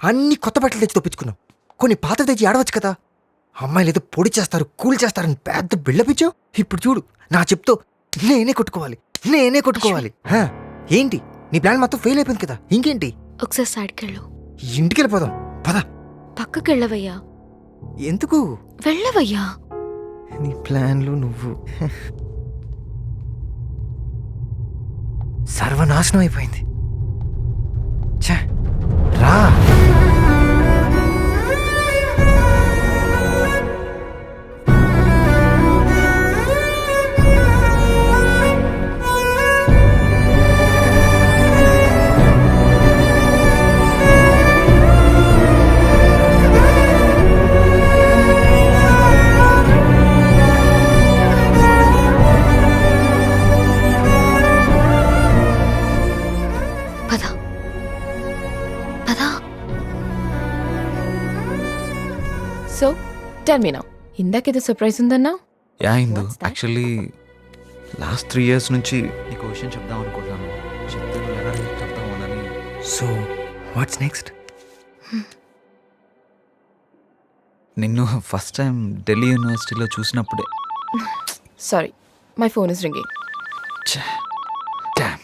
అన్ని కొత్త బట్టలు తెచ్చి తప్పించుకున్నావు, కొన్ని పాత తెచ్చి ఆడవచ్చు కదా. అమ్మాయిలు ఏదో పొడి చేస్తారు, కూల్ చేస్తారని పెద్ద బిళ్ళపిచ్చావు. ఇప్పుడు చూడు, నా చెప్తో నేనే కొట్టుకోవాలి. ఏంటి నీ ప్లాన్ మొత్తం ఫెయిల్ అయిపోయింది కదా, ఇంకేంటి? ఒకసారి సైడ్కెళ్ళు. ఇంటికి వెళ్ళిపోదాం పద. పక్కకెళ్ళవయ్యా. ఎందుకు? వెళ్ళవయ్యా. నీ ప్లాన్లు నువ్వు సర్వనాశనం అయిపోయింది. ఛే, రా. సో టెల్ మీ నౌ, ఇందాకేదో సర్ప్రైజ్ ఉందన్నా? Yeah Indu, actually last 3 years నుంచి నీకు విషయం చెప్దాం అనుకుంటున్నాను. చెప్తే నువ్వు ఎలా చెప్తామోనని. So what's next? నిన్ను ఫస్ట్ టైం ఢిల్లీ యూనివర్సిటీలో చూసినప్పుడే. Sorry, my phone is ringing. Damn.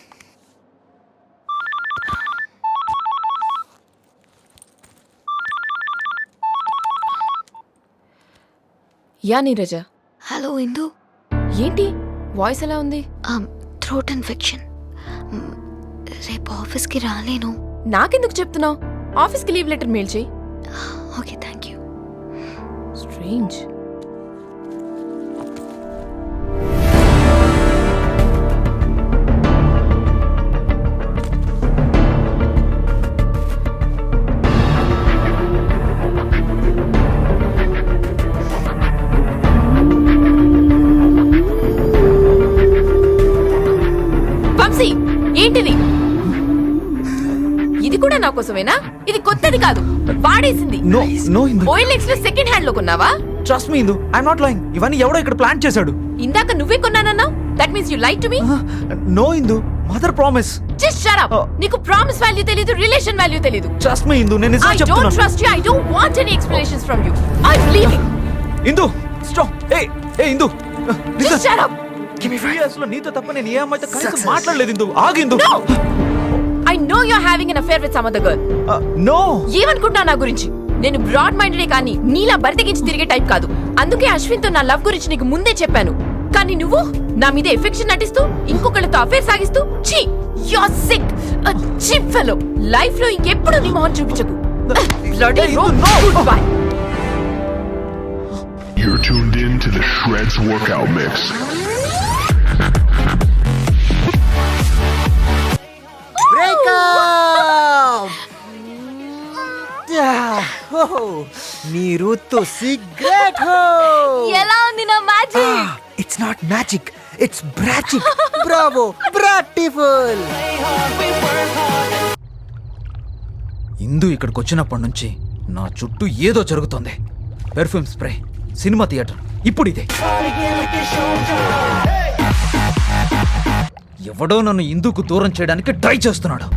Yeah Neeraja. Hello Indu. ఏంటి వాయిస్ ఎలా ఉంది? Throat infection. రేపు ఆఫీస్కి రాలేను. నాకెందుకు చెప్తున్నావు? ఆఫీస్కి లీవ్ లెటర్ మెయిల్ చేయి. Okay, thank you. స్ట్రేంజ్. ఏంటిది? ఇది కూడా నా కోసమేనా? ఇది కొత్తది కాదు, వాడేసింది. నో ఇందు, OLX లో సెకండ్ హ్యాండ్ లో కొన్నావా? Trust me Indu, I am not lying. ఇవన్నీ ఎవడో ఇక్కడ ప్లాన్ చేశాడు. ఇందాక నువ్వే కొన్నానన్నావు. That means you lied to me. No Indu, mother promise. Just shut up. నీకు ప్రామిస్ వాల్యూ తెలీదు, రిలేషన్ వాల్యూ తెలీదు. ట్రస్ట్ మీ ఇందు, నేను నిజం I చెప్తున్నాను. don't trust you. I don't want any explanations from you. I'm leaving. Indu stop. A Indu, Just shut up. Give me 3 years లో నీతో తప్ప నేను ఏ అమ్మాయితో కనీసం మాట్లాడలేదు. ఇందు ఆగు. ఇందు, No. I know you're having an affair with some other girl. No. ఏమనుకుంటున్నావు నా గురించి? నేను బ్రాడ్ మైండెడే కానీ నీలా బరితెగించి తిరిగే టైప్ కాదు. అందుకే అశ్విన్ తో నా లవ్ గురించి నీకు ముందే చెప్పాను. కానీ నువ్వు నా మీద ఎఫెక్షన్ నటిస్తూ ఇంకొకళ్ళతో అఫేర్ సాగిస్తూ ఛీ, you're sick, a cheap fellow. Life లో ఇంకెప్పుడు నీ మొహం చూపించకు. Bloody goodbye. You're tuned in to the Shreds Workout Mix. నీరుతో సిగరెట్ హో. ఎలా ఉంది నా magic? It's not magic, it's బ్రాచిక్. బ్రావో, బ్రాటిఫుల్. ఇందు ఇక్కడికి వచ్చినప్పటి నుంచి నా చుట్టూ ఏదో జరుగుతోంది. పెర్ఫ్యూమ్ స్ప్రే, సినిమా థియేటర్, ఇప్పుడు ఇదే. ఎవడో నన్ను ఇందుకు దూరం చేయడానికి ట్రై చేస్తున్నాడు.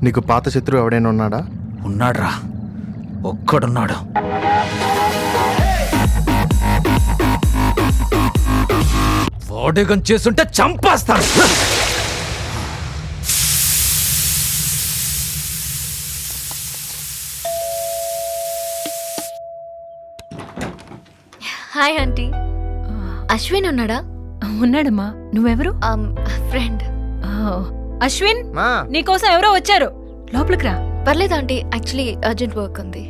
నీకు పాత శత్రువు ఎవడైనా ఉన్నాడా? ఉన్నాడ్రా, ఒక్కడున్నాడు. వాడేగం చేస్తుంటే చంపేస్తాను. Hi aunty. అశ్విన్ ఉన్నాడా? ఉన్నాడమ్మా. నువ్వెవరు? ఫ్రెండ్. అశ్విన్, మా నీకోసం ఎవరో వచ్చారు, లోపలికి రా. పర్లేదు ఆంటీ, యాక్చువల్లీ అర్జెంట్ వర్క్ ఉంది.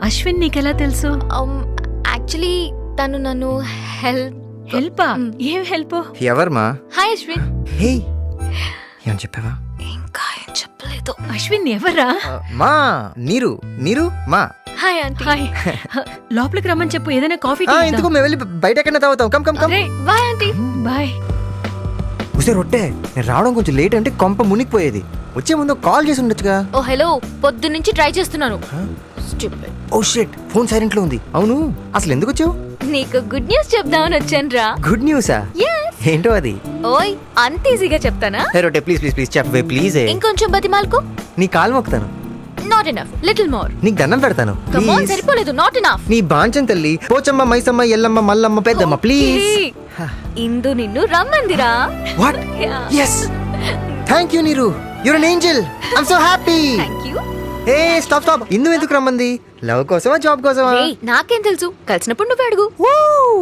అశ్విన్ నీకెలా తెలుసు? యాక్చువల్లీ తను నన్ను హెల్పా? ఏం హెల్ప్? ఎవరు? హాయ్ అశ్విన్. హే, ఏం చెప్పావా? ఇంకా ఏం చెప్పలేదు. అశ్విన్ ఎవరా? మా నీరు. నీరు మా. Hi aunty. హాయ్. లోపలికి రమ్మని చెప్పు, ఏదైనా కాఫీ ఎందుకు మేము వెళ్ళి బయట ఎక్కడ తాగుతాం. Come come come. Bye aunty. Bye. ఉసే రొట్టె, నేను రావడం కొంచెం లేట్ అంటే కొంప మునిగిపోయేది. వచ్చే ముందు కాల్ చేసి ఉండొచ్చుగా. ఓ హలో, పొద్దున్నుంచి ట్రై చేస్తున్నాను. ఓ షిట్, ఫోన్ సైలెంట్ లో ఉంది. అవును, అసలు ఎందుకు వచ్చావు? నీకు గుడ్ న్యూస్ చెప్దామని వచ్చాను రా. గుడ్ న్యూసా? yes. ఏంటో అది ఓయ్ అంత ఈజీగా చెప్తానా? హే రొట్టె ప్లీజ్ ప్లీజ్ ప్లీజ్ చెప్పవే ప్లీజ్. ఇంకొంచెం బతిమాలకు. నీ కాలు మొక్కుతాను, నాట్ ఎనఫ్, లిటిల్ మోర్. నీకు దండం పెడతాను కమ్ ఆన్, ప్లీజ్. సరిపోలేదు, నాట్ ఎనఫ్. నీ బాంచం తల్లి పోచమ్మ మైసమ్మ ఎల్లమ్మ మల్లమ్మ పెద్దమ్మ ప్లీజ్. ఇందు నిన్ను రమ్మందిరా. What? Yeah. Yes thank you Neeru, you're an angel, I'm so happy. Thank you. ఏ స్టాప్ స్టాప్, ఇందు ఎందుకు రమ్మంది? లవ్ కోసమా జాబ్ కోసమా? ఏయ్ నాకేం తెలుసు, కలిసినప్పుడు నువ్వే అడుగు. Woo!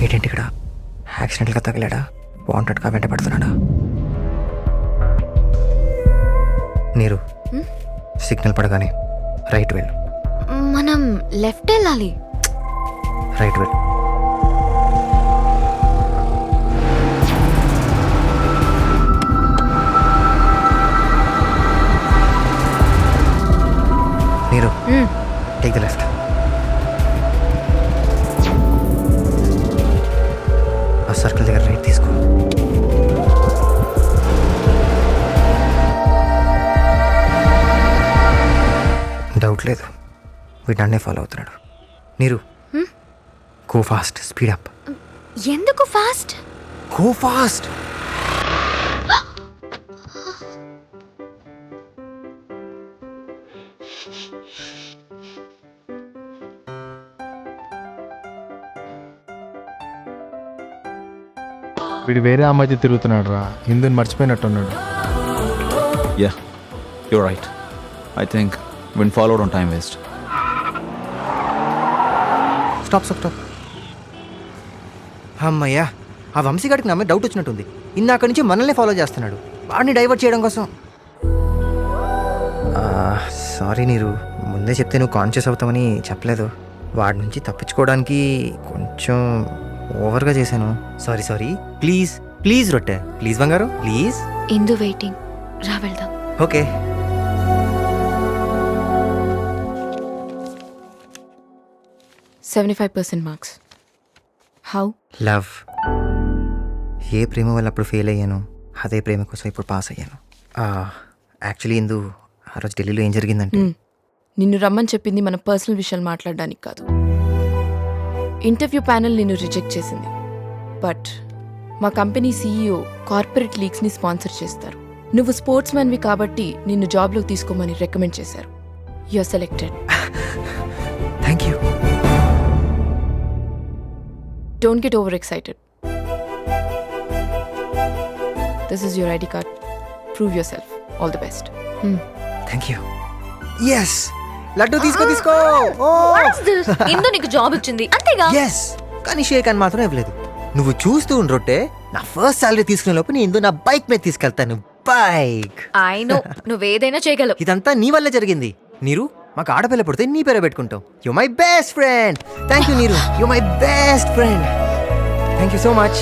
ఏంటంటే ఇక్కడ యాక్సిడెంట్గా తగిలాడా, వాంటెడ్గా వెంట పడుతున్నాడా? నీరు సిగ్నల్ పడగానే రైట్ వెళ్ళు, మనం లెఫ్ట్ వెళ్ళాలి. రైట్ వెళ్ళు. Neeru take the left. ఆ సర్కిల్ దగ్గర రైట్ తీసుకో. డౌట్ లేదు, వీటన్నే ఫాలో అవుతున్నాడు. Neeru go fast, speed up. ఎందుకు ఫాస్ట్? Go fast. వీడు వేరే అమ్మాయితో తిరుగుతున్నాడు రా, హిందూని మర్చిపోయినట్టున్నాడు. Yeah you're right. I think win followed on time waste. Stop stop stop. అమ్మయ్యా, ఆ వంశీగాడికి నా మీద డౌట్ వచ్చినట్టుంది. ఇందాక నుంచి మనల్ని ఫాలో చేస్తున్నాడు, వాడిని డైవర్ట్ చేయడం కోసం. సారీ నీరు, ముందే చెప్తే నువ్వు కాన్షియస్ అవుతామని చెప్పలేదు. వాడి నుంచి తప్పించుకోవడానికి కొంచెం ఓవర్గా చేశాను. Sorry sorry. ప్లీజ్ ప్లీజ్ రొట్టె, ప్లీజ్ బంగారు ప్లీజ్. ఇందు వెయిటింగ్, రా వెళ్దాం. ఓకే. మార్క్స్. హౌ? లవ్. ఏ ప్రేమ వల్ల అప్పుడు ఫెయిల్ అయ్యాను, అదే ప్రేమ కోసం ఇప్పుడు పాస్ అయ్యాను. యాక్చువల్లీ ఇందు ఆ రోజు ఢిల్లీలో ఏం జరిగిందంటే, నిన్ను రమ్మని చెప్పింది మన పర్సనల్ విషయాలు మాట్లాడడానికి కాదు. ఇంటర్వ్యూ ప్యానెల్ నిన్ను రిజెక్ట్ చేసింది, బట్ మా కంపెనీ సీఈఓ కార్పొరేట్ లీగ్స్ని స్పాన్సర్ చేస్తారు. నువ్వు స్పోర్ట్స్ మ్యాన్వి కాబట్టి నిన్ను జాబ్లోకి తీసుకోమని రికమెండ్ చేశారు. You are selected. Thank you. Don't get overexcited. This is your ID card. Prove yourself. All the best. Thank you. Yes laddu తీసుకో తీసుకో. ఇందు నీకు జాబ్ ఇచ్చింది అంతేగా? ఎస్, కానీ షేక్ అని మాత్రం ఇవ్వలేదు. నువ్వు చూస్తూ ఉండ్రొట్టే, నా ఫస్ట్ సాలరీ తీసుకునే లోపు నేను నా బైక్ మీద తీసుకెళ్తాను. బైక్. ఐ నో, నువ్వేదైనా చేయగలవు. ఇదంతా నీ వల్లే జరిగింది. నీరు, మాకు ఆడపిల్ల పుడితే నీ పేరే పెట్టుకుంటాం. You my best friend. Thank you Neeru, you my best friend. Thank you so much.